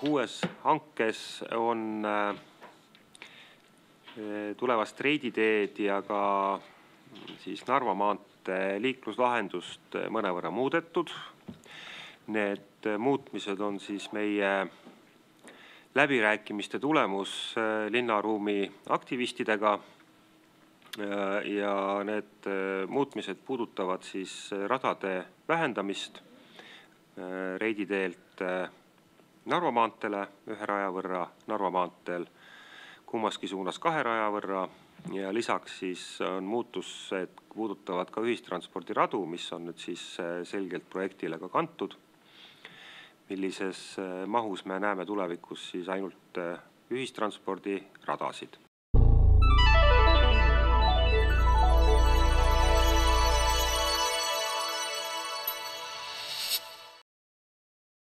uues hankes on tulevast reiditeed ja ka siis Narva maantee liikluslahendust mõnevõrra muudetud. Need muutmised on siis meie läbirääkimiste tulemus linnaruumi aktivistidega ja need muutmised puudutavad siis radade vähendamist reiditeelt Narva maanteele 1 raja võrra, Narva maanteel kummaski suunas 2 raja võrra ja lisaks siis on muutused puudutavad ka ühistranspordiradu, mis on nüüd siis selgelt projektile ka kantud, millises mahus me näeme tulevikus siis ainult ühistranspordiradasid.